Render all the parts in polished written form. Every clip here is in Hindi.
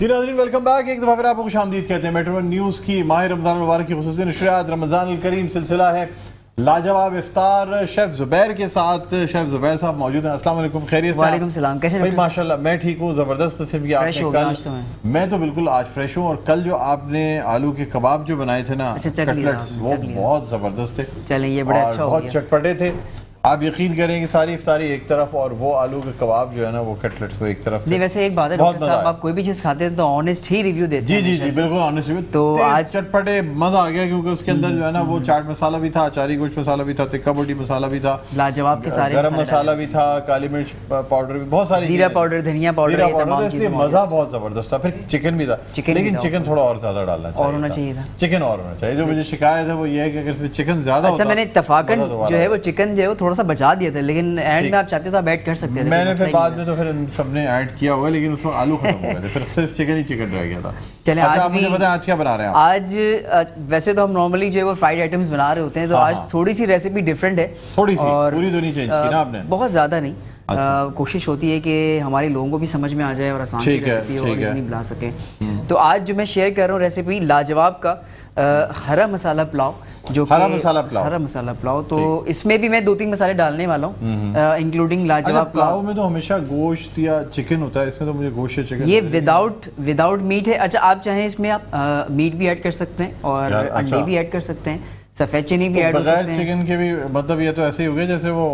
जी नाज़रीन, वेलकम बैक। एक दफ़ा फिर आपको खुशामदीद कहते हैं। मेट्रो न्यूज़ की माह रमज़ान मुबारक की खुसूसी नशरियात रमज़ान करीम सिलसिला है लाजवाब इफ्तार। शेफ़ ज़ुबैर के साथ शेफ़ ज़ुबैर साहब मौजूद हैं। अस्सलाम वालेकुम, खैरियत से? वालेकुम सलाम। कैसे भाई? माशाल्लाह मैं ठीक हूँ। ज़बरदस्त किस्म की आपने कल, मैं तो बिल्कुल आज फ्रेश हूँ। और कल जो आपने आलू के कबाब जो बनाए थे ना, कटलेट्स, वो बहुत ज़बरदस्त थे। चलें, ये बड़ा अच्छा, बहुत चटपटे थे। आप यकीन करें कि सारी इफ्तारी एक तरफ और वो आलू के कबाब जो है ना वो कटलेट्स वो एक तरफ। नहीं, वैसे एक बात है डॉक्टर साहब, आप कोई भी चीज़ खाते हैं तो ऑनेस्ट ही रिव्यू देते हैं। जी बिल्कुल ऑनेस्ट रिव्यू। तो आज चटपटे मजा आ गया क्योंकि उसके अंदर जो है ना वो चाट मसाला भी था, अचारी गोश्त मसाला भी था, तिक्का बोटी मसाला भी था, लाजवाब के सारे गरम मसाला भी था, काली मिर्च पाउडर भी, बहुत सारी, जीरा पाउडर, धनिया पाउडर, इसलिए मजा बहुत जबरदस्त था। फिर चिकन भी था, लेकिन चिकन थोड़ा और ज्यादा डालना चाहिए, और होना चाहिए था। चिकन और होना चाहिए। जो मुझे शिकायत है वो ये है कि अगर इसमें चिकन ज्यादा अच्छा, मैंने इत्तफाकन जो है वो चिकन जो है वो थोड़ा सा बचा दिया था, लेकिन एंड में आप चाहते तो आप ऐड कर सकते थे। मैंने फिर बाद में तो फिर सबने ऐड किया हुआ, लेकिन उसमें आलू खत्म हो गए थे, फिर सिर्फ चिकन ही चिकन रह गया था। चलिए, अच्छा, आप मुझे बताएं आज क्या बना रहे हैं? आज वैसे तो हम नॉर्मली जो है वो फ्राइड आइटम्स बना रहे होते हैं, तो आज थोड़ी सी रेसिपी डिफरेंट है। थोड़ी सी, पूरी तो नहीं चेंज की ना आपने? बहुत ज़्यादा नहीं। कोशिश होती है कि हमारे लोगों को भी समझ में आ जाए और आसान सी रेसिपी हो और इजीली बना सके। तो आज जो मैं शेयर कर रहा हूँ रेसिपी लाजवाब का हरा मसाला पुलाव, जो हरा मसाला पुलाव। तो इसमें भी मैं 2-3 मसाले डालने वाला हूँ, इंक्लूडिंग लाजवाब पुलाव में तो हमेशा गोश्त या चिकन होता है, इसमें तो मुझे गोश्त या चिकन, ये विदाउट मीट है। अच्छा, आप चाहें इसमें आप मीट भी ऐड कर सकते हैं और अंडे भी ऐड कर सकते हैं, सफेद चीनी भी ऐड कर सकते हैं। चिकन के भी मतलब ये तो ऐसे ही हो गया जैसे वो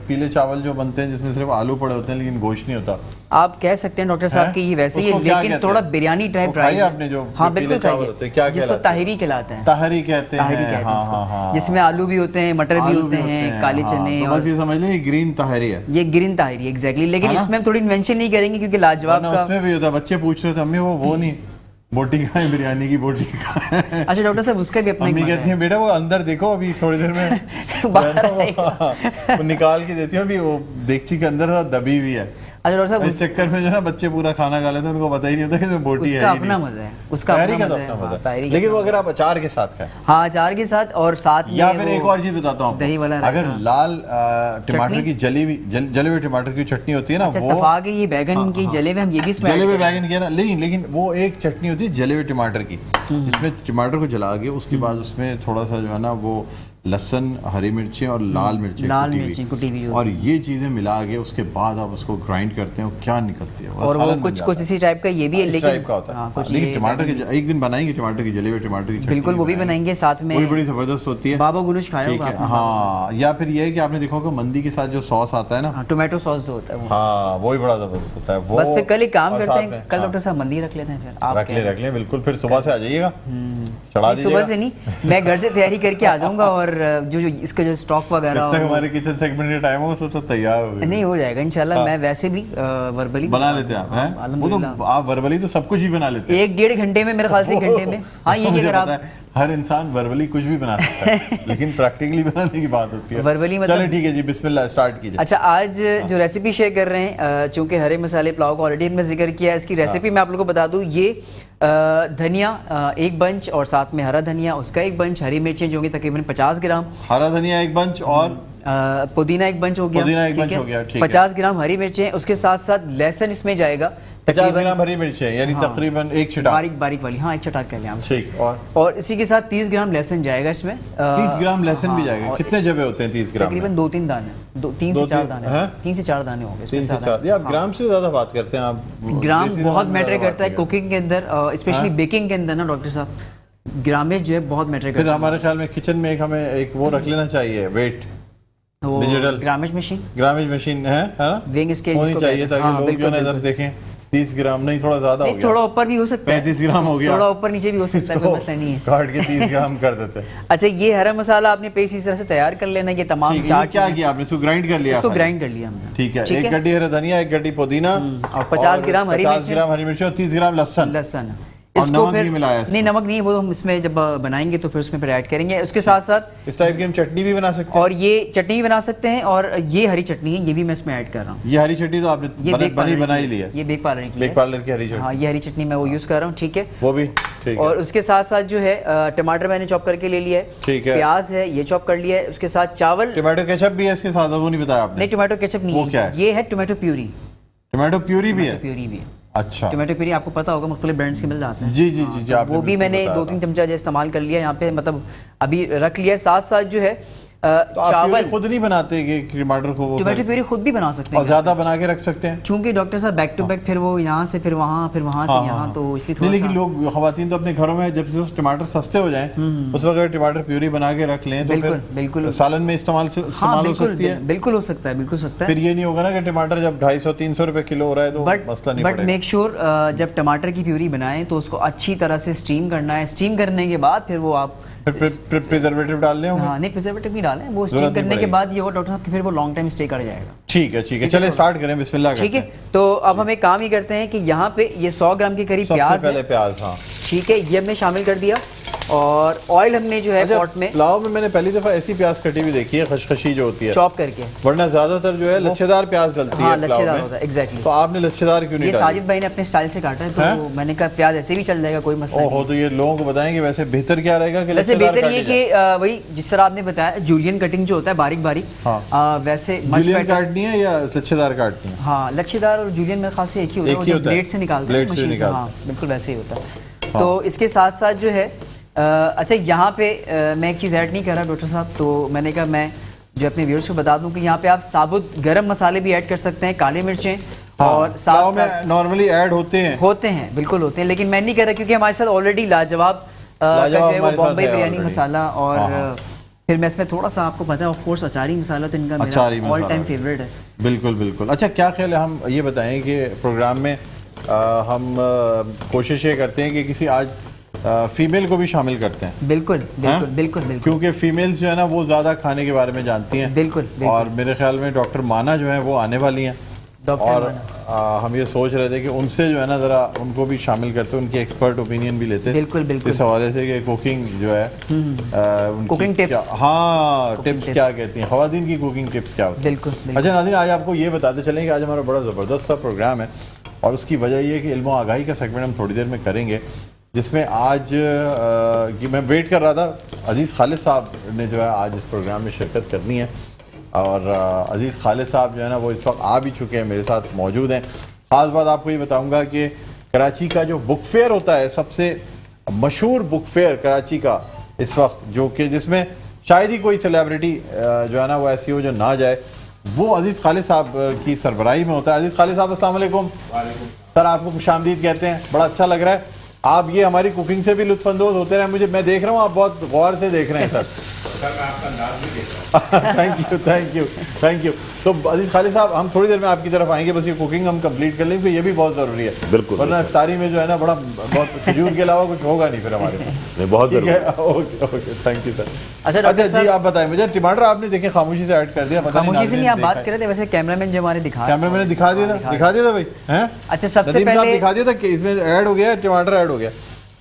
पीले चावल जो बनते हैं जिसमें सिर्फ आलू पड़े होते हैं लेकिन गोश्त नहीं होता। आप कह सकते हैं डॉक्टर साहब कि ये वैसे ही है, लेकिन थोड़ा बिरयानी टाइप राइस आपने जो बिल्कुल खाइए, जिसको ताहिरी कहलाते हैं। ताहिरी कहते हैं, जिसमें आलू भी होते हैं, मटर भी होते हैं, काले चने, बस ये समझ लें ग्रीन ताहिरी है, ये ग्रीन ताहिरी एग्जैक्टली। लेकिन इसमें हम थोड़ी इन्वेंशन नहीं करेंगे क्योंकि लाजवाब का उसमें भी होता है। बच्चे पूछ रहे थे अम्मी वो नहीं बोटी का है, बिरयानी की बोटी का है। अच्छा डॉक्टर साहब, उसका भी अपना मम्मी कहती हैं बेटा वो अंदर देखो अभी थोड़ी देर में वो निकाल के देती हूँ, अभी वो देगची के अंदर दबी हुई है। अच्छा डॉक्टर साहब, इस चक्कर में जो ना बच्चे पूरा खाना खा लेते हैं, उनको पता ही नहीं होता कि बोटी है। उसका अपना मज़ा है, उसका अपना मज़ा है। लेकिन वो अगर आप अचार के साथ खाएं, हाँ अचार के साथ, और साथ या फिर एक और चीज बताता हूँ, दही वाला, अगर लाल टमाटर की जले हुए टमाटर की चटनी होती है ना, वो ये बैगन की जले हुए, हम ये भी जले हुए बैगन की ना, लेकिन वो एक चटनी होती है जले हुए टमाटर की, जिसमें टमाटर को जला के उसके बाद उसमें थोड़ा सा जो है ना वो लहसुन, हरी मिर्चें और लाल मिर्चें कुटी हुई, और ये चीजें मिला के उसके बाद आप उसको ग्राइंड करते हैं, क्या निकलती है। और वो कुछ इसी टाइप का ये भी है, लेकिन लेकिन टमाटर की एक दिन बनाएंगे, टमाटर की जले हुए टमाटर की, बिल्कुल वो भी बनाएंगे साथ में, बड़ी जबरदस्त होती है। बाबा गुनुश खाया होगा। हाँ, या फिर ये है कि आपने देखा होगा मंदी के साथ जो सॉस आता है ना, टोमेटो सॉस जो होता है, हाँ वो भी बड़ा जबरदस्त होता है। बस फिर कल एक काम करते हैं, कल डॉक्टर साहब मंदी रख लेते हैं, फिर रख ले बिल्कुल। फिर सुबह से आ जाइएगा, सुबह से नहीं, मैं घर से तैयारी करके आ जाऊंगा, और जो इसका जो स्टॉक वगैरह हमारे किचन सेगमेंट का टाइम हो तो तैयार हो नहीं हो जाएगा इंशाल्लाह। मैं वैसे भी वर्बली बना लेते हैं आप, वो तो आप वर्बली तो सब कुछ ही बना लेते हैं, 1-1.5 घंटे में, मेरे ख्याल से 1 घंटे में। हाँ, ये अगर आप हर इंसान वर्बली कुछ भी बना सकता है लेकिन प्रैक्टिकली बनाने की बात होती है वर्बली, मतलब चलिए ठीक है जी, बिस्मिल्लाह स्टार्ट कीजिए। अच्छा, आज जो रेसिपी शेयर कर रहे हैं, चूंकि हरे मसाले पुलाव को ऑलरेडी हमने जिक्र किया है, इसकी रेसिपी मैं आप लोगों को बता दूं। ये धनिया 1 बंच और साथ में हरा धनिया उसका 1 बंच, हरी मिर्चें जो होंगी तकरीबन 50 ग्राम, हरा धनिया 1 बंच और पुदीना 1 बंच हो गया, 50 ग्राम हरी मिर्चें, उसके साथ साथ लहसुन इसमें जाएगा 50 ग्राम हरी मिर्चें, यानी तकरीबन 1 छटाक, बारीक वाली, हाँ 1 छटाक कह लें आप, ठीक। और इसी के साथ 30 ग्राम लहसुन जाएगा इसमें, 30 ग्राम लहसुन भी जाएगा। कितने जबे होते हैं 30 ग्राम? तकरीबन 2-3 दाने, 3 से 4 दाने, 3 से 4 दाने होंगे। 3 से 4, आप ग्राम से ज्यादा बात करते हैं आप, ग्राम बहुत मैटर करता है कुकिंग के अंदर, स्पेशली बेकिंग के अंदर ना डॉक्टर साहब, ग्रामेज जो है बहुत मैटर करता है। फिर हमारे ख्याल में किचन में हमें एक वो रख लेना चाहिए, वेट डिजिटल ग्रामेज मशीन है ना, वेइंग स्केल होनी चाहिए, ताकि लोग जो नजर देखें 30 ग्राम नहीं, थोड़ा ज्यादा हो गया, थोड़ा ऊपर भी हो सकता है, 35 ग्राम हो गया, थोड़ा ऊपर नीचे भी हो सकता है, कोई मसला नहीं है, काट के 30 ग्राम कर देते हैं। अच्छा, ये हरा मसाला आपने पेस्ट इस तरह से तैयार कर लेना, ये तमाम चाट क्या किया आपने, इसको ग्राइंड कर लिया, इसको ग्राइंड कर लिया हमने, ठीक है। 1 गड्डी हरा धनिया, 1 गड्डी पुदीना, और 50 ग्राम हरी मिर्च और 30 ग्राम लहसुन। इसको फिर नहीं, नमक नहीं, वो हम इसमें जब बनाएंगे तो फिर उसमें फिर ऐड करेंगे। उसके साथ साथ इस टाइप की हम चटनी भी बना सकते हैं, और ये चटनी भी बना सकते हैं, और ये हरी चटनी है, ये भी मैं इसमें ऐड कर रहा हूँ। ये हरी चटनी तो आपने बनाई ली है, ये बेक पार्लर की हरी चटनी, हाँ ये हरी चटनी मैं वो यूज कर रहा हूँ, ठीक है, वो भी ठीक है। और उसके साथ साथ जो है टमाटर मैंने चॉप करके ले लिया है, ठीक है, प्याज है ये चॉप कर लिया है, उसके साथ चावल, टमाटो केचप भी है इसके साथ, वो नहीं बताया आपने? नहीं, टमाटो केचप नहीं है, ये है टमाटो प्यूरी, टमाटो प्यूरी भी है, प्यूरी भी है। अच्छा, टोमेटो प्यूरी आपको पता होगा मुख्तलिफ ब्रांड्स के मिल जाते हैं। जी जी जी जी, आपने वो भी बिल्कुल मैंने बताया 2-3 चमचा जो इस्तेमाल कर लिया यहाँ पे, मतलब अभी रख लिया। साथ साथ जो है तो आप चावल, प्यूरी खुद नहीं बनाते कि टमाटर को वो टोमेटो प्यूरी खुद भी बना सकते और हैं ज्यादा बना के रख सकते हैं? क्योंकि डॉक्टर साहब बैक टू बैक फिर वो यहाँ से फिर वहाँ से यहाँ, तो इसलिए नहीं, थोड़ा लेकिन सा लोग खवातीन तो अपने घरों में जब से टमाटर सस्ते हो जाएं उस वक्त अगर टमाटर प्यूरी बना के रख लें तो बिल्कुल फिर बिल्कुल सालन में इस्तेमाल हाँ हो सकती है। बिल्कुल हो सकता है, बिल्कुल सकता है। फिर ये नहीं होगा ना कि टमाटर जब 250-300 रुपए किलो हो रहा है तो मसला नहीं बट पड़ेगा। मेक श्योर जब टमाटर की प्यूरी बनाएं तो उसको अच्छी तरह से स्टीम करना है। स्टीम करने के बाद फिर वो आप फिर प्रिजर्वेटिव डालने होंगे? हाँ नहीं, प्रिजर्वेटिव नहीं डालें, वो जरूरत स्टीम नहीं करने के पड़ेगी। बाद ये होगा डॉक्टर साहब कि फिर वो लॉन्ग टाइम स्टे कर जाएगा। ठीक है, चलिए स्टार्ट करें, बिस्मिल्लाह ठीक करते है। हैं। तो अब हम एक काम ही करते हैं कि यहाँ पे ये 100 ग्राम के करीब सबसे प्याज पहले है, प्याज, हाँ ठीक है, ये हमने शामिल कर दिया। और ऑयल हमने जो है अच्छा, पॉट में पुलाव में मैंने पहली दफा ऐसी प्याज कटी हुई देखी है, खशखशी जो होती है, चॉप करके, वरना ज्यादातर जो है लच्छेदार प्याज डलती हाँ है पुलाव लच्छेदार में। होता है, एग्जैक्टली। तो आपने लच्छेदार क्यों नहीं ये डाली? साजिद भाई ने अपने स्टाइल से काटा है, तो मैंने कहा प्याज ऐसे भी चल जाएगा, कोई मसला ओहो, तो ये लोगों को बताएं कि वैसे बेहतर क्या रहेगा कि वैसे लच्छेदार बेहतर ये काटी कि वही जिस तरह आपने बताया जूलियन कटिंग जो होता है बारीक बारीक, हाँ। वैसे जाए? Much julienne better. काटनी है या लच्छेदार काटनी है? हाँ लच्छेदार और जूलियन मेरे ख्याल से एक ही होता है, एक वो ही जो होता है। ब्लेड से निकालते हैं ब्लेड से मशीन से, निकालते हाँ बिल्कुल वैसे ही होता है। तो इसके साथ साथ जो है अच्छा यहाँ पे मैं एक चीज़ ऐड नहीं कर रहा डॉक्टर साहब, तो मैंने कहा मैं जो अपने व्यूअर्स को बता दूं कि यहाँ पे आप साबुत गरम मसाले भी ऐड कर सकते हैं, काली मिर्चें, और साथ पुलाव साथ में नॉर्मली ऐड होते हैं, बिल्कुल होते हैं, लेकिन मैं नहीं कर रहा क्योंकि हमारे साथ ऑलरेडी लाजवाब का जो है वो हमारे साथ बॉम्बे है बिरयानी already। मसाला, और फिर मैं इसमें थोड़ा सा आपको पता है ऑफ कोर्स अचारी मसाला तो इनका अचारी मेरा ऑल मसाला। टाइम फेवरेट है। बिल्कुल बिल्कुल। अच्छा, क्या ख्याल है, हम ये बताएं कि प्रोग्राम में हम कोशिश ये करते हैं कि किसी आज फीमेल को भी शामिल करते हैं। बिल्कुल बिल्कुल हाँ? बिल्कुल बिल्कुल, क्योंकि फीमेल्स जो है ना वो ज़्यादा खाने के बारे में जानती हैं। बिल्कुल, बिल्कुल। और मेरे ख्याल में डॉक्टर माना जो है वो आने वाली हैं, डॉक्टर और माना। हम ये सोच रहे थे कि उनसे जो है ना ज़रा उनको भी शामिल करते, उनकी एक्सपर्ट ओपिनियन भी लेते। बिल्कुल, बिल्कुल। इस हवाले से कि कुकिंग जो है उनकी कुकिंग टिप्स। क्या- हाँ, टिप्स क्या कहती हैं, ख़वातीन की कुकिंग टिप्स क्या होती हैं। बिल्कुल, बिल्कुल। अच्छा नाज़रीन, आज आपको ये बताते चलें कि आज हमारा बड़ा ज़बरदस्त सा प्रोग्राम है, और उसकी वजह ये है कि इल्म आगाही का सेगमेंट हम थोड़ी देर में करेंगे, जिसमें आज कि मैं वेट कर रहा था, अजीज़ खालिद साहब ने जो है आज इस प्रोग्राम में शिरकत करनी है, और अजीज़ खालिद साहब जो है ना वो इस वक्त आ भी चुके हैं, मेरे साथ मौजूद हैं। ख़ास बात आपको ये बताऊंगा कि कराची का जो बुक फेयर होता है, सबसे मशहूर बुक फेयर कराची का इस वक्त, जो कि जिसमें शायद ही कोई सेलिब्रिटी जो है ना वो ऐसी हो जो ना जाए, वो अजीज़ खालिद साहब की सरबराही में होता है। अजीज़ खालिद साहब अस्सलाम वालेकुम। सर, आपको खुशामदीद कहते हैं, बड़ा अच्छा लग रहा है। आप ये हमारी कुकिंग से भी लुत्फानंदोज होते रहे, मुझे मैं देख रहा हूँ आप बहुत गौर से देख रहे हैं सर। Thank you. तो अजीज खालिद साहब, हम थोड़ी देर में आपकी तरफ आएंगे, बस ये कुकिंग हम कंप्लीट कर लेंगे, ये भी बहुत ज़रूरी है। बिल्कुल, वरना इफ्तारी में जो है ना बड़ा बहुत खजूर के अलावा कुछ होगा नहीं फिर हमारे पास। बहुत ठीक है, ओके, थैंक यू सर। अच्छा डॉक्टर जी, साहब, आप बताएं मुझे, टमाटर आपने देखे खामोशी से ऐड कर दिया, पता नहीं खामोशी से नहीं आप नाज़रीन बात कर रहे थे, वैसे कैमरामैन जो हमारे दिखा कैमरा मैंने दिखा दिया था भाई, हैं? अच्छा सबसे नदीम साहब पहले दिखा दिया था कि इसमें ऐड हो गया, टमाटर ऐड हो गया।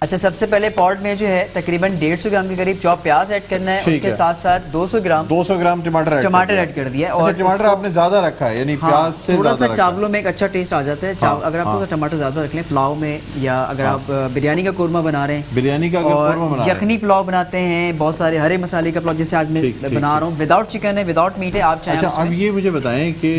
अच्छा सबसे पहले पॉट में जो है तकरीबन 150 ग्राम के करीब चॉप प्याज ऐड करना है, ठीक उसके है। साथ साथ 200 ग्राम 200 ग्राम टमाटर ऐड कर दिया, और टमाटर इसको- आपने ज्यादा रखा है, यानी हाँ, प्याज से थोड़ा सा ज्यादा रखा है। चावलों में एक अच्छा टेस्ट आ जाता है। अगर आप थोड़ा टमाटर ज्यादा रख लें पुलाव में, या अगर आप बिरयानी का कोरमा बना रहे हैं, बिरयानी का अगर और कोरमा बना रहे हैं। यखनी पुलाव बनाते हैं, बहुत सारे हरे मसाले का पुलाव जैसे आज मैं ठीक, बना रहा हूँ, विदाउट चिकन है, विदाउट मीट है, आप चाहें अच्छा, उसमें- अब ये मुझे बताएं कि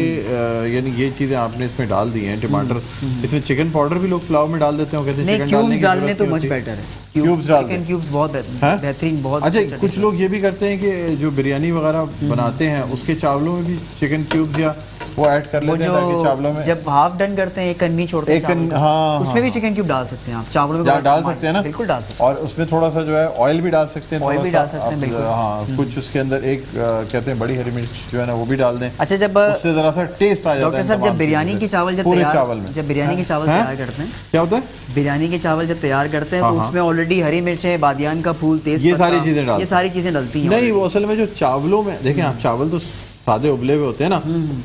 यानी ये चीजें आपने इसमें डाल दी हैं, टमाटर, इसमें चिकन पाउडर भी लोग पुलाव में डाल देते हैं, कहते हैं नहीं, चिकन डालने क्यूब्स की डालने जरूरत तो नहीं मच होती। बेटर है, क्यूब्स डाल चिकन दें। क्यूब्स बहुत हाँ? बेहतरीन, बहुत अच्छा, अच्छा कुछ taste लोग ये भी करते हैं कि जो बिरयानी वगैरह बनाते हैं उसके चावलों में भी चिकन क्यूब्स या वो ऐड कर वो लेते हैं ताकि चावलों में जब हाफ डन करते हैं, एक कन्नी छोड़ते हैं एक कन- चावल को, हाँ, उसमें हाँ, भी चिकन क्यूब डाल सकते हैं आप चावलों में, डाल सकते हैं ना, बिल्कुल डाल सकते हैं। और उसमें थोड़ा सा जो है ऑयल भी डाल सकते हैं, ऑयल थोड़ा भी सा डाल सकते हैं, आप, बिल्कुल। हाँ, कुछ उसके अंदर एक कहते हैं बड़ी हरी मिर्च जो है ना वो भी डाल दें, अच्छा जब उससे जरा सा टेस्ट आ जाता है। डॉक्टर साहब, जब बिरयानी के चावल जब पूरे तैयार चावल में जब बिरयानी के चावल हाँ? तैयार करते हैं, क्या होता है, बिरयानी के चावल जब तैयार करते हैं, तो हाँ, उसमें ऑलरेडी हरी मिर्चें, बादियान का फूल, तेज ये पत्ता, सारी चीजें डालते ये सारी चीजें डलती हैं नहीं, वो असल में जो चावलों में देखें आप, चावल तो सादे उबले हुए होते हैं ना,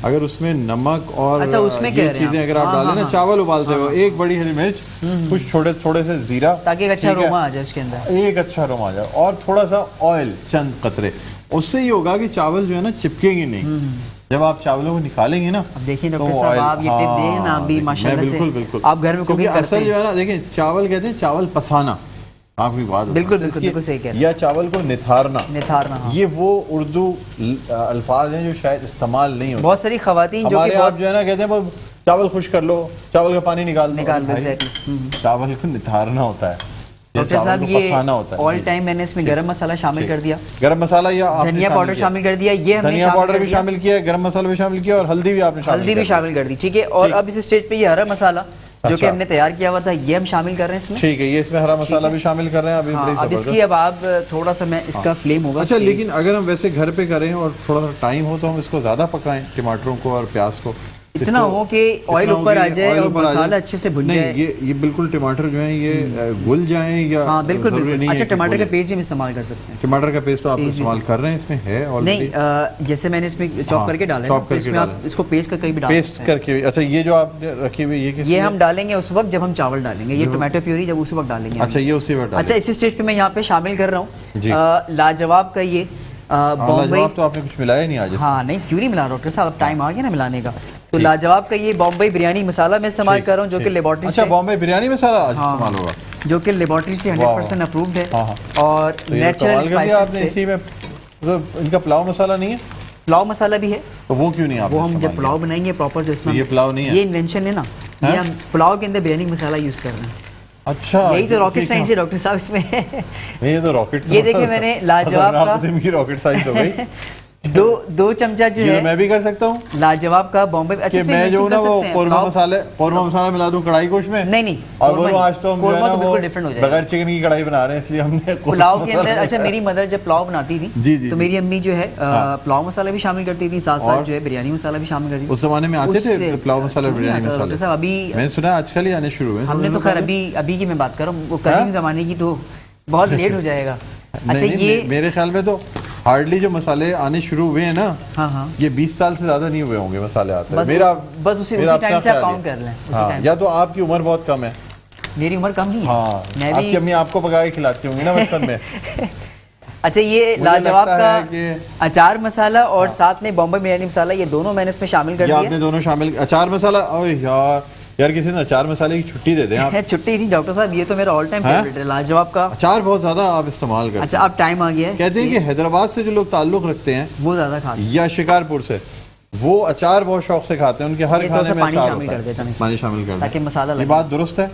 अगर उसमें नमक और अच्छा, उसमें कह ये रहे हैं चीजें आप। अगर आप हाँ, डालें हाँ, ना, हाँ। चावल उबालते हुए, एक बड़ी हरी मिर्च, कुछ थोड़े से जीरा, ताकि एक अच्छा ठीक है? अरोमा आ जाए उसके अंदर, एक अच्छा अरोमा आ जाए, और थोड़ा सा ऑयल, चंद कतरे, उससे ये होगा कि चावल जो है ना चिपकेंगे नहीं। जब आप चावलों को निकालेंगे ना, अब देखिए तो डॉक्टर साहब, ऑयल- आप ये टिप दें ना, अभी देखिए, माशाल्लाह से बिल्कुल आप घर में क्योंकि कुकिंग करते असल जो हैं, है ना, देखिए चावल कहते हैं चावल पसाना, आपकी बात बिल्कुल, बिल्कुल सही कह रहे हैं। या चावल को निथारना, निथारना, हाँ। ये वो उर्दू अल्फाज हैं जो शायद इस्तेमाल नहीं होते। बहुत सारी खवातीन जो कि हमारे आप बहुत जो है ना कहते हैं वो चावल खुश कर लो, चावल का पानी निकाल दो। निकाल दो, भाई, exactly। चावल को निथारना होता है, डॉक्टर चावल साहब को ये पकाना होता है। ऑल जी। टाइम मैंने इसमें गरम मसाला शामिल कर दिया, गरम मसाला या आपने धनिया पाउडर शामिल कर दिया, ये हमने धनिया शामिल पाउडर कर भी दिया, शामिल किया है, गरम मसाला भी शामिल किया और हल्दी भी आपने हल्दी भी शामिल कर दी, ठीक है। और अब इस स्टेज पे ये हरा मसाला जो कि अच्छा। हमने तैयार किया हुआ था ये हम शामिल कर रहे हैं इसमें। ठीक है, ये इसमें हरा मसाला भी शामिल कर रहे हैं अभी। हाँ, बड़ी अब जबरदस्त। इसकी अब आप थोड़ा सा मैं इसका फ्लेम होगा अच्छा, तेज। लेकिन अगर हम वैसे घर पे करें और थोड़ा सा टाइम हो तो हम इसको ज्यादा पकाएं टमाटरों को और प्याज को, इतना हो कि ऑयल ऊपर आ जाए और मसाला अच्छे से भुन जाए। ये बिल्कुल टमाटर जो है ये घुल जाएं या हाँ बिल्कुल जरूरी बिल्कुल। नहीं है अच्छा, कि टमाटर का घुले? पेस्ट भी हम इस्तेमाल कर सकते हैं। टमाटर का पेस्ट तो आप पेस्ट भी इस्तेमाल कर रहे हैं, इसमें है ऑलरेडी? नहीं, जैसे मैंने इसमें चॉप हाँ, करके डाला है चॉप ना, तो करके इसमें आप डाला है। इसको पेस्ट करके भी डाल पेस्ट सकते हैं। करके। अच्छा, ये जो आपने रखी हुई ये किस ये हम डालेंगे उस वक्त जब हम चावल डालेंगे, ये टोमेटो प्यूरी जब उस वक्त डालेंगे। अच्छा, ये उसी वक्त अच्छा, इसी स्टेज पे मैं यहाँ पे शामिल कर रहा जी। हूँ लाजवाब का ये बॉम्बई। लाजवाब तो आपने कुछ मिलाया नहीं आज। हाँ नहीं, क्यों नहीं मिला डॉक्टर साहब, अब टाइम आ गया ना मिलाने का। तो लाजवाब का ये बॉम्बई बिरयानी मसाला मैं इस्तेमाल कर रहा हूँ जो कि लेबोरेटरी अच्छा, से, बॉम्बे बिरयानी मसाला आज हाँ, इस्तेमाल होगा, जो कि लेबोरेटरी से 100% अप्रूव्ड है। हाँ, हाँ। और तो ये नेचुरल कमाल कर दिया स्पाइसेस आपने से। इसी में। तो इनका पुलाव मसाला नहीं है पुलाव मसाला भी है, तो वो क्यों नहीं आपने वो हम इस्तेमाल जब पुलाव बनाएंगे प्रॉपर, जो इसमें ये पुलाव नहीं है? ये इन्वेंशन है ना, ये हम पुलाव के अंदर बिरयानी मसाला यूज कर रहे हैं। किया? अच्छा, यही तो रॉकेट साइंस है डॉक्टर साहब इसमें। नहीं, ये तो रॉकेट। ये देखिए मैंने लाजवाब का रॉकेट साइंस हो गई। दो चमचा जो ये है तो मैं भी कर सकता हूँ लाजवाब का बॉम्बे। अच्छा, कि इसमें मैं जो mention ना कर वो सकते हैं, कौरमा मसाला मिला दूं कढ़ाई को उसमें। नहीं और कौरमा बोलो नहीं, आज तो हम जो है कौरमा ना तो वो बिल्कुल डिफरेंट हो जाएगा। बगैर चिकन की कढ़ाई बना रहे हैं, इसलिए हमने पुलाव के अंदर। अच्छा, मेरी मदर जब पुलाव बनाती थी जी, जी, तो जी। मेरी अम्मी जो है पुलाव मसाला भी शामिल करती थी, साथ साथ और? जो है बिरयानी मसाला भी शामिल करती थी। उस जमाने में आते थे उससे- पुलाव मसाला और नहीं बिरयानी आता, मसाले? डॉक्टर साहब अभी मैंने सुना आजकल ही आने शुरू हुए हैं। हमने तो खैर अभी की मैं बात कर रहा हूँ, वो कदीम जमाने की तो बहुत लेट हो जाएगा। अच्छा, ये मेरे ख्याल में तो हार्डली जो मसाले आने शुरू हुए हैं ना, हाँ हाँ, ये 20 साल से ज्यादा नहीं हुए होंगे मसाले आते। बस मेरा बस उसी मेरा टाइम अपना से आप ख्याल काउंट है। कर लें, उसी हाँ, टाइम या तो आपकी उम्र बहुत कम है। से। मेरी उम्र कम ही है, हाँ, मैं आपकी भी। अम्मी आपको पका के खिलाती होंगी ना बचपन में। अच्छा, ये मुझे लाजवाब लगता का है कि- अचार मसाला और साथ में बॉम्बे बिरयानी मसाला, ये दोनों मैंने इसमें शामिल कर ये दिया। आपने दोनों शामिल। अचार मसाला, ओए यार किसी ने अचार मसाले की छुट्टी दे दें आप। छुट्टी नहीं डॉक्टर साहब, ये तो मेरा ऑल टाइम हैं? फेवरेट है लाजवाब का। अचार बहुत ज्यादा आप इस्तेमाल करते अच्छा, हैं। अब टाइम आ गया है, कहते हैं कि हैदराबाद से जो लोग ताल्लुक रखते हैं वो ज्यादा खाते हैं। या शिकारपुर से, वो अचार बहुत शौक से खाते हैं। उनके हर ये तो खाने सा में पानी अचार शामिल होता कर देता है। हूं इसमें, पानी शामिल कर ताकि दें। मसाला ये लगे। बात दुरुस्त है?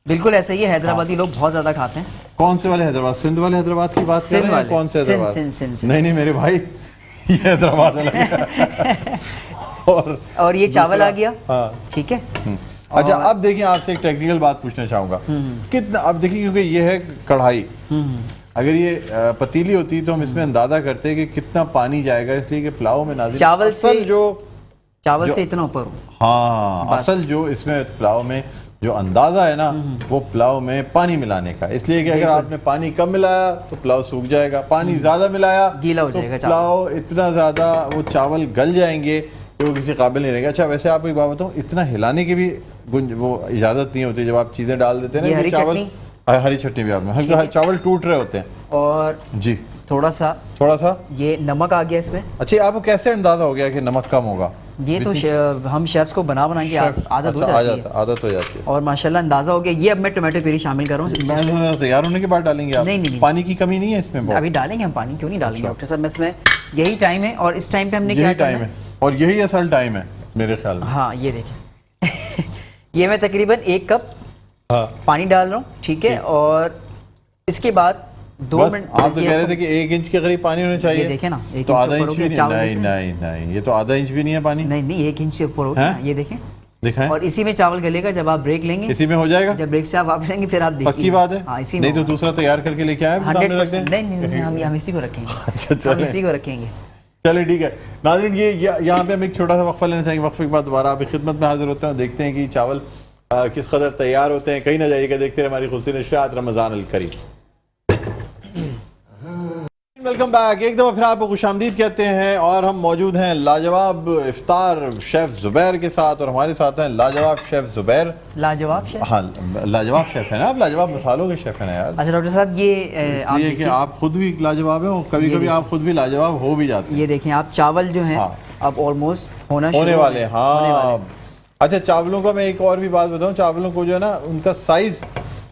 बिल्कुल ऐसा ही है, हैदराबादी लोग बहुत ज्यादा खाते हैं। कौन से वाले हैदराबाद? सिंध वाले हैदराबाद की बात कर सिंध रहे हैं? वाले। कौन से सिंध, हैदराबाद? सिंध। नहीं नहीं मेरे भाई, ये हैदराबाद अलग है। और ये चावल आ गया, हाँ। ठीक है। अच्छा, अब देखिए आपसे एक टेक्निकल बात पूछना चाहूंगा। कितना, अब देखिए क्योंकि ये है कढ़ाई, अगर ये पतीली होती तो हम इसमें अंदाजा करते कि कितना पानी जाएगा, इसलिए कि पुलाव में नाज़िल चावल से- असल जो चावल जो- से इतना ऊपर हो। हाँ, बस। असल जो इसमें पुलाव में जो अंदाजा है ना, वो पुलाव में पानी मिलाने का। इसलिए कि अगर आपने पानी कम मिलाया तो पुलाव सूख जाएगा, पानी ज्यादा मिलाया गीला हो तो जाएगा पुलाव इतना ज्यादा, वो चावल गल जाएंगे कि वो किसी काबिल नहीं रहेगा। अच्छा, वैसे आपको एक बात बताऊँ, इतना हिलाने की भी वो इजाजत नहीं होती जब आप चीजें डाल देते हैं ये ना। हरी चावल, चटनी? हरी चटनी भी आपने हल्का, चावल टूट रहे होते हैं और जी। थोड़ा सा थोड़ा सा ये नमक आ गया इसमें। अच्छा, आपको कैसे अंदाजा हो गया कि नमक कम होगा? ये तो हम शेफ्स को बना के शेफ, आदत हो अच्छा, जाती है, आदत हो जाती है। और माशाल्लाह अंदाजा हो गया। ये अब मैं टोमेटो प्यूरी शामिल कर रहा हूँ। मैं तैयार होने के बाद डालेंगे आप? नहीं, नहीं, नहीं। पानी की कमी नहीं है इसमें बहुत? अभी डालेंगे हम पानी, क्यों नहीं डालेंगे डॉक्टर साहब, मैं इसमें यही टाइम है। और इस टाइम पे हमने क्या यही करना टाइम है और यही असल टाइम है मेरे ख्याल में। हाँ, ये देखें। ये मैं तकरीबन 1 कप हाँ, पानी डाल रहा हूँ, ठीक है। और इसके बाद 2 बस मिनट आप तो कह रहे थे कि 1 इंच के करीब पानी होना चाहिए। ये देखें ना, 1 तो इंच आधा से इंच ऊपर भी हो नहीं? गया, चावल नहीं देखें। नहीं नहीं, ये तो आधा इंच भी नहीं है पानी। नहीं 1 इंच से ऊपर हो गया, हैं? ये देखें। दिखाएं, और इसी में चावल गलेगा जब आप ब्रेक लेंगे, इसी में हो जाएगा। जब ब्रेक से आप वापस आएंगे फिर आप देखिए। पक्की बात है? हाँ, इसी में नहीं तो दूसरा तैयार करके लेके आए, सामने रख 100%। दें। नहीं हम इसी को रखेंगे। अच्छा, हम चलें। इसी को रखेंगे। चलिए ठीक है नाज़रीन, ये यहाँ पे हम एक छोटा सा वक्फा लेना चाहेंगे। वक्फे के बाद दोबारा आपकी खिदमत में हाजिर होते हैं, देखते हैं कि चावल किस कदर तैयार होते हैं। कहीं ना जाइएगा, देखते रहे हमारी खुशी नशरियात रमज़ान अल करीम। वेलकम बैक, एक दफ़ा फिर आपको खुशामदीद कहते हैं और हम मौजूद हैं लाजवाब इफ्तार शेफ ज़ुबैर के साथ, और हमारे साथ हैं लाजवाब शेफ ज़ुबैर। लाजवाब शेफ। हाँ, लाजवाब शेफ है ना आप, लाजवाब मसालों के शेफ है ना यार। अच्छा डॉक्टर साहब, ये आप इसलिए कि देखिए, आप खुद भी लाजवाब हैं और कभी कभी आप खुद भी लाजवाब हो भी जाते हैं। ये देखें आप, चावल जो हैं हाँ। अब ऑलमोस्ट होने वाले, होने वाले हाँ। हैं। अच्छा, चावलों का मैं एक और भी बात बताऊं, चावलों को जो है ना, उनका साइज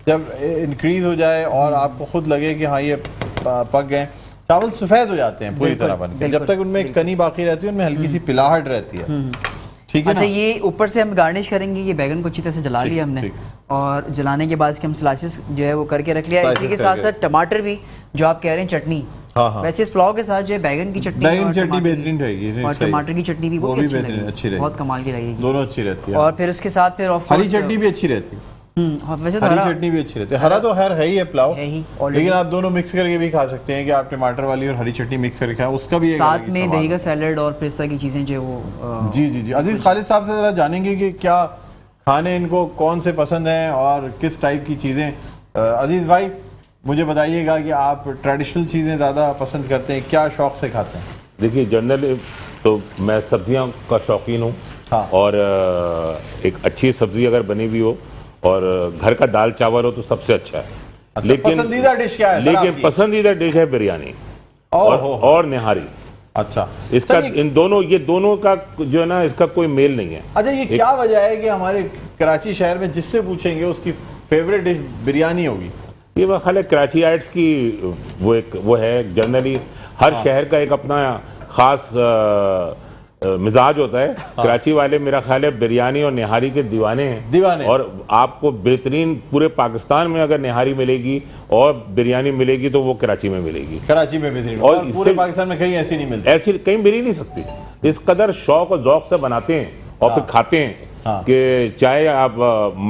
जब इंक्रीज हो जाए और आपको खुद लगे कि हाँ ये पक गए, चावल सफ़ेद हो जाते हैं पूरी बिल्कुल, तरह बन के। बिल्कुल, जब तक उनमें एक कनी बाकी रहती है, उनमें हल्की सी पिलाहट रहती है। ठीक है अच्छा, ना? ये ऊपर से हम गार्निश करेंगे। ये बैगन को अच्छी तरह से जला लिया हमने, ठीक। और जलाने के बाद इसके हम स्लाइसेस जो है वो करके रख लिया। Slices इसी के करके। साथ साथ टमाटर भी, जो आप कह रहे हैं चटनी, हाँ। वैसे इस पुलाव के साथ जो है बैगन की चटनी बैगन और चटनी टमाटर की- बेहतरीन रहेगी, और सही। टमाटर की चटनी भी वो भी बेहतरीन अच्छी अच्छी रहेगी, बहुत कमाल की लगेगी। दोनों अच्छी रहती है। और फिर उसके साथ फिर ऑफ हरी चटनी भी अच्छी रहती है, वैसे तो हरी हरा चटनी भी अच्छी रहती है। हरा तो खैर है ही है पुलाव, है ही already। लेकिन आप दोनों मिक्स करके भी खा सकते हैं कि आप टमाटर वाली और हरी चटनी मिक्स करके खाएं, उसका भी एक साथ अलग ही में स्वाद दही है। का सैलड और फिर इस तरह की चीज़ें जो वो जी जी जी। अजीज खालिद साहब से जरा जानेंगे कि क्या खाने इनको कौन से पसंद हैं और किस टाइप की चीज़ें। अजीज भाई मुझे बताइएगा कि आप ट्रेडिशनल चीज़ें ज़्यादा पसंद करते हैं, क्या शौक से खाते हैं? देखिए जनरली तो मैं सब्जियों का शौकीन हूँ। हाँ। और एक अच्छी सब्जी अगर बनी हुई हो और घर का दाल चावल हो तो सबसे अच्छा है। अच्छा, पसंदीदा डिश क्या है सर लेकिन आपकी? पसंदीदा डिश है बिरयानी ओहो। और निहारी। अच्छा, इसका सर, इन दोनों ये दोनों का जो है ना, इसका कोई मेल नहीं है। अच्छा ये क्या वजह है कि हमारे कराची शहर में जिससे पूछेंगे उसकी फेवरेट डिश बिरयानी होगी? ये मेरा ख्याल है कराचीइट्स की वो है। जनरली हर शहर का एक अपना खास मिजाज होता है। कराची वाले मेरा ख्याल है बिरयानी और निहारी के दीवाने हैं। और आपको बेहतरीन पूरे पाकिस्तान में अगर निहारी मिलेगी और बिरयानी मिलेगी तो वो कराची में मिलेगी। कराची में बेहतरीन, और और पूरे इससे- पाकिस्तान में कहीं ऐसी नहीं मिलती। ऐसी कहीं मिल ही नहीं सकती। इस कदर शौक और जौक से बनाते हैं और फिर खाते हैं हाँ। कि चाहे आप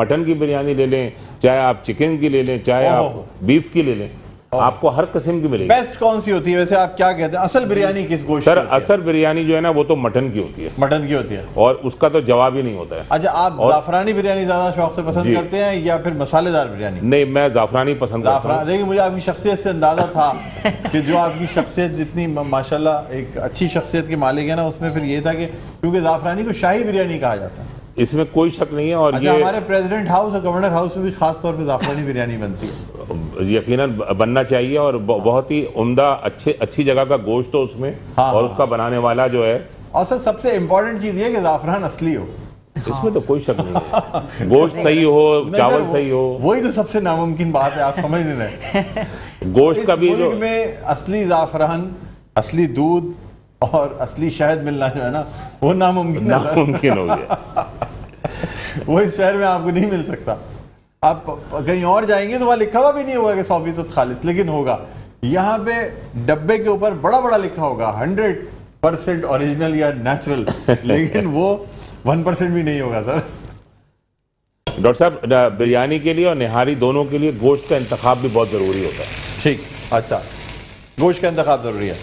मटन की बिरयानी ले लें, चाहे आप चिकन की ले लें, चाहे आप बीफ की ले लें, आपको हर किस्म की मिलेगी। बेस्ट कौन सी होती है वैसे, आप क्या कहते हैं असल बिरयानी किस गोश्त सर की होती है? असल बिरयानी जो है ना वो तो मटन की होती है, मटन की होती है। और उसका तो जवाब ही नहीं होता है। अच्छा, आप जाफरानी बिरयानी ज्यादा शौक से पसंद जी। करते हैं या फिर मसालेदार बिरयानी? नहीं, मैं जाफरानी पसंद करता जाफरान, हूँ। देखिए मुझे आपकी शख्सियत से अंदाजा था कि जो आपकी शख्सियत जितनी माशाल्लाह एक अच्छी शख्सियत के मालिक है ना, उसमें फिर ये था कि क्योंकि जाफरानी को शाही बिरयानी कहा जाता है। इसमें कोई शक नहीं है। और अच्छा, हमारे प्रेसिडेंट हाउस और गवर्नर हाउस में भी खास तौर पे जाफरानी बिरयानी बनती है। ये यकीनन बनना चाहिए, और बहुत ही उम्दा अच्छी जगह का गोश्त हो उसमें। हाँ, और हाँ, उसका बनाने वाला जो है, और सर सबसे इम्पोर्टेंट चीज ये है कि जाफरान असली हो। इसमें तो कोई शक नहीं है। गोश्त सही हो, नहीं चावल सर, सही हो, वही तो सबसे नामुमकिन बात है, आप समझ नहीं रहे। गोश्त का भी इस जो मुल्क में असली जाफरान, असली दूध और असली शहद मिलना जो है ना, वो नामुमकिन है सर। नामुमकिन हो गया। वो इस शहर में आपको नहीं मिल सकता। आप कहीं और जाएंगे तो वहाँ लिखा हुआ भी नहीं होगा कि 100% खालिस, लेकिन होगा यहाँ पे डब्बे के ऊपर बड़ा बड़ा लिखा होगा 100% ओरिजिनल या नेचुरल, लेकिन वो 1% भी नहीं होगा सर। डॉक्टर साहब, बिरयानी के लिए और निहारी दोनों के लिए गोश्त का इंतखाब भी बहुत ज़रूरी होता है। ठीक, अच्छा, गोश्त का इंतखाब जरूरी है।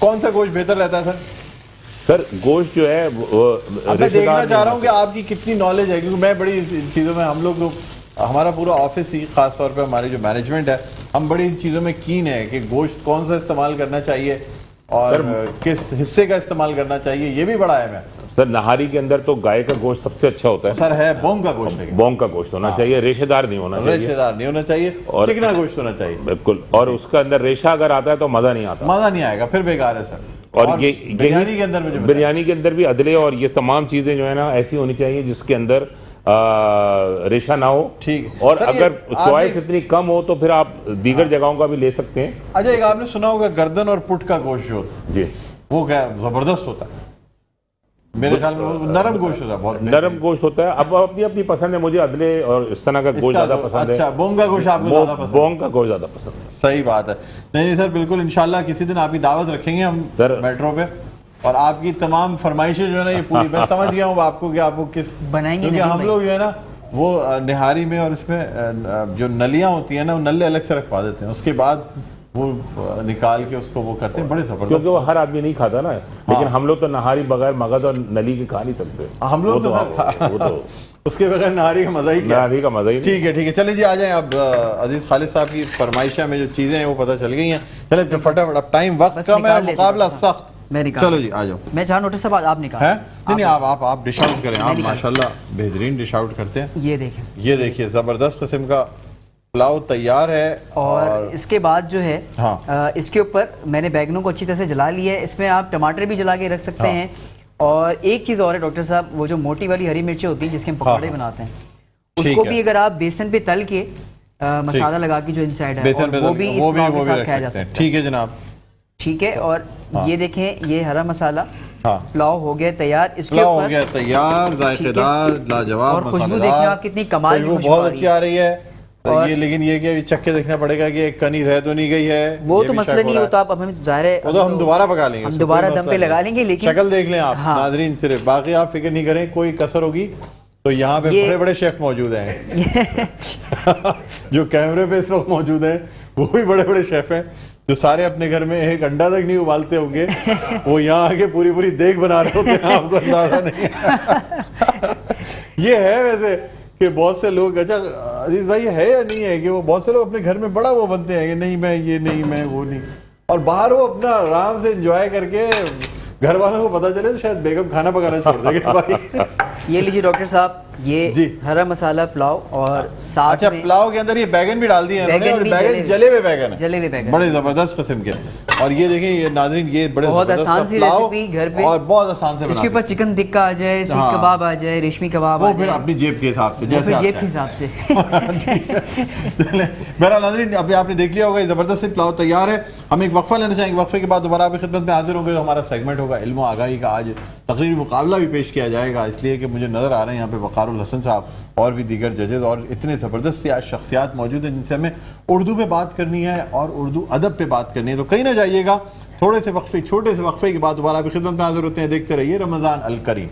कौन सा गोश्त बेहतर रहता है सर? सर गोश्त जो है वो अब मैं देखना चाह रहा हूँ कि आपकी कितनी नॉलेज है, क्योंकि मैं बड़ी इन चीज़ों में, हम लोग तो हमारा पूरा ऑफिस ही, खास तौर पे हमारी जो मैनेजमेंट है, हम बड़ी इन चीज़ों में कीन है कि गोश्त कौन सा इस्तेमाल करना चाहिए और किस हिस्से का इस्तेमाल करना चाहिए, ये भी बड़ा है। मैं सर नहारी के अंदर तो गाय का गोश्त सबसे अच्छा होता है। सर है बोंग का गोश्त, लेकिन बोंग का गोश्त होना चाहिए, रेशेदार नहीं होना चाहिए। रेशेदार नहीं होना चाहिए, और- चिकना गोश्त होना चाहिए। बिल्कुल, और उसका अंदर रेशा अगर आता है तो मजा नहीं आता। मजा नहीं आएगा, फिर बेकार है सर। और ये बिरयानी के अंदर मुझे बताइए। बिरयानी के अंदर भी अदले और ये तमाम चीजें जो है ना ऐसी होनी चाहिए जिसके अंदर रेशा ना हो। ठीक है। और सर, ये अगर आपने- चॉइस इतनी कम हो तो फिर आप दीगर जगहों का भी ले सकते हैं। अच्छा, एक आपने सुना होगा गर्दन और पुट का गोश्त जो होता है, जी, वो क्या जबरदस्त होता है। मेरे ख्याल में वो नरम गोश्त होता है, बहुत नरम गोश्त होता है। अब अपनी अपनी पसंद है, मुझे अदले और इस तरह का गोश्त ज्यादा पसंद अच्छा, है। बोंग का गोश्त आपको ज्यादा पसंद है। बोंग का गोश्त ज्यादा पसंद है। सही बात है। नहीं सर, बिल्कुल इंशाल्लाह किसी दिन आपकी दावत रखेंगे हम सर। मेट्रो पे, और आपकी तमाम फरमाइशें जो है ना ये पूरी, मैं समझ गया हूँ आपको कि आपको किस बनाएंगे क्योंकि नहीं हम भाई। लोग जो है ना वो निहारी में और इसमें जो नलियाँ होती हैं ना, वो नल्ले अलग से रखवा देते हैं, उसके बाद वो निकाल के उसको वो करते हैं, बड़े क्योंकि जबरदस्त। वो हर आदमी नहीं खाता ना, लेकिन हम लोग तो नहारी बगैर मगज और नली के खा नहीं सकते। हम लोग वो तो वो तो उसके बगैर नहारी का मजा ही क्या है। नहारी का मजा ही नहीं। ठीक है, ठीक है, चलिए जी आ जाएं। अब अजीज खालिद साहब की फरमाइशा में जो चीजें हैं वो पता चल गई हैं। चले तो फटाफट, अब टाइम वक्त बस कम है, निकाल लेते मुकाबला हैं, बस। सख्त। मैं निकाल चलो जी आ जाओ। मैं चाह नोटिस साहब आप निकाल है नहीं, आप डिश आउट करें। आप निकाल। माशाल्लाह बेहतरीन डिश आउट करते हैं। ये देखें, ये देखिए जबरदस्त किस्म का पुलाव तैयार है। और इसके बाद जो है हाँ। इसके ऊपर मैंने बैगनों को अच्छी तरह से जला लिया है। इसमें आप टमाटर भी जला के रख सकते हैं। और एक चीज़ और है डॉक्टर साहब, वो जो मोटी वाली हरी मिर्ची होती है जिसके हम पकौड़े बनाते हैं, उसको है। भी अगर आप बेसन पे तल के मसाला लगा के जो इनसाइड है, बेसन और पे वो भी इस पुलाव के साथ रख खाया जा सकते हैं। सकता है। ठीक है जनाब। ठीक है, और ये देखें, ये हरा मसाला हाँ। पुलाव हो गया तैयार, इसके पुलाव हो ऊपर गया तैयार, जायकेदार, लाजवाब, और खुशबू मसालेदार। देखिए आप कितनी कमाल की खुशबू खुशबू बहुत आ रही अच्छी आ रही है। तो और- ये लेकिन ये कि अभी चख के देखना पड़ेगा कि एक कनी रह तो नहीं गई है। वो ये तो भी मसला check हो नहीं, रहा वो तो आप हमें ज़ाहिर है वो तो हम दोबारा पका लेंगे, हम उसमें दोबारा कोई दम मसला पे नहीं। लगा लेंगे, लेकिन शक्ल देख लें आप हाँ। नाजरीन, सिर्फ बाकी आप फिक्र नहीं करें, कोई कसर होगी तो यहाँ पे ये- बड़े बड़े शेफ मौजूद हैं जो कैमरे पे इस वक्त मौजूद हैं, वो भी बड़े बड़े शेफ हैं जो सारे अपने घर में एक अंडा तक नहीं उबालते होंगे, वो यहाँ आके पूरी पूरी देग बना रहे होते हैं, आपको अंदाजा नहीं है। ये है वैसे कि बहुत से लोग, अच्छा अजीज भाई है या नहीं है कि वो बहुत से लोग अपने घर में बड़ा वो बनते हैं कि नहीं मैं ये नहीं मैं वो नहीं, और बाहर वो अपना आराम से एंजॉय करके घर वालों को पता चले तो शायद बेगम खाना पकाना छोड़ देंगे भाई। ये लीजिए डॉक्टर साहब, ये जी। हरा मसाला पुलाव और साथ अच्छा में पुलाव के अंदर ये बैगन भी डाल दिए हैं इन्होंने, बैगन और भी बैगन जले हुए बैगन है, जले हुए बैगन। बड़े जबरदस्त किस्म के। और ये देखिए ये नाजरीन, ये बड़े बहुत जबरदस्त आसान सी पुलाव रेसिपी घर पे, और बहुत आसान से इसके बना ऊपर सकते चिकन टिक्का आ जाए, सीख हाँ। कबाब आ जाए, रेशमी कबाब हैं। आ वो फिर जाए, अपनी जेब के हिसाब से वो जैसे फिर आप जेब के चाहें। हिसाब से। चलें, मेरा नाज़रीन अभी आपने देख लिया होगा, ये ज़बरदस्त सी पुलाव तैयार है। हम एक वक्फा लेना चाहेंगे, वक्फे के बाद दोबारा आपकी खिदमत में हाजिर होंगे। तो हमारा सेगमेंट होगा इल्म और आगाही का। आज तकरीरी मुकाबला भी पेश किया जाएगा, इसलिए कि मुझे नज़र आ रहे हैं यहाँ पे वक़ारुल हसन साहब और भी दीगर जजेज और इतने ज़बरदस्त सी आज शख्सियात मौजूद हैं जिनसे हमें उर्दू पे बात करनी है और उर्दू अदब पे बात करनी है। तो कहीं ना जाइएगा, थोड़े से वक्फे, छोटे से वक्फे के बाद दोबारा आपकी खिदमत में हाजिर होते हैं। देखते रहिए रमज़ान अल करीम।